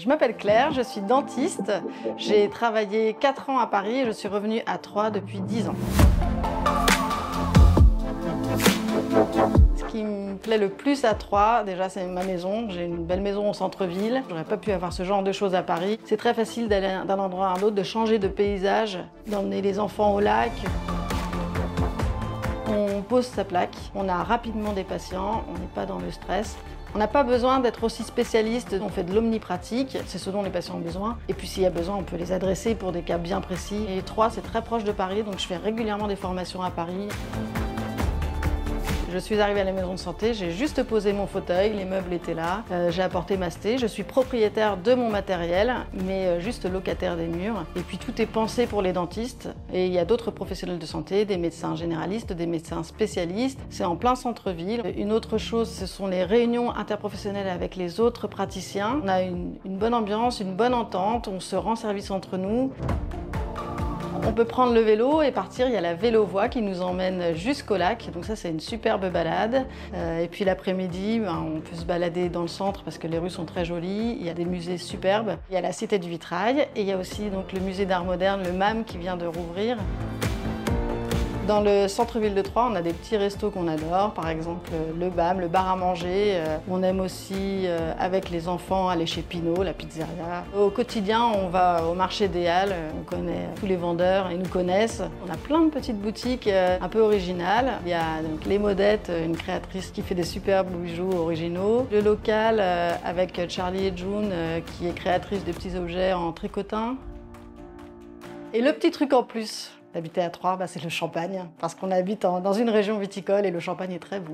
Je m'appelle Claire, je suis dentiste. J'ai travaillé 4 ans à Paris et je suis revenue à Troyes depuis 10 ans. Ce qui me plaît le plus à Troyes, déjà c'est ma maison. J'ai une belle maison au centre-ville. J'aurais pas pu avoir ce genre de choses à Paris. C'est très facile d'aller d'un endroit à un autre, de changer de paysage, d'emmener les enfants au lac. On pose sa plaque, on a rapidement des patients, on n'est pas dans le stress. On n'a pas besoin d'être aussi spécialiste, on fait de l'omnipratique, c'est ce dont les patients ont besoin. Et puis s'il y a besoin, on peut les adresser pour des cas bien précis. Et Troyes, c'est très proche de Paris, donc je fais régulièrement des formations à Paris. Je suis arrivée à la maison de santé, j'ai juste posé mon fauteuil, les meubles étaient là, j'ai apporté ma sté, je suis propriétaire de mon matériel, mais juste locataire des murs. Et puis tout est pensé pour les dentistes. Et il y a d'autres professionnels de santé, des médecins généralistes, des médecins spécialistes. C'est en plein centre-ville. Une autre chose, ce sont les réunions interprofessionnelles avec les autres praticiens. On a une bonne ambiance, une bonne entente, on se rend service entre nous. On peut prendre le vélo et partir, il y a la vélo-voie qui nous emmène jusqu'au lac, donc ça c'est une superbe balade. Et puis l'après-midi, on peut se balader dans le centre parce que les rues sont très jolies, il y a des musées superbes. Il y a la Cité du Vitrail et il y a aussi donc, le musée d'art moderne, le MAM, qui vient de rouvrir. Dans le centre-ville de Troyes, on a des petits restos qu'on adore, par exemple le BAM, le bar à manger. On aime aussi, avec les enfants, aller chez Pinot, la pizzeria. Au quotidien, on va au marché des Halles, on connaît tous les vendeurs, ils nous connaissent. On a plein de petites boutiques un peu originales. Il y a donc, Les Modettes, une créatrice qui fait des superbes bijoux originaux. Le local avec Charlie et June, qui est créatrice de petits objets en tricotin. Et le petit truc en plus d'habiter à Troyes, c'est le champagne, parce qu'on habite dans une région viticole et le champagne est très bon.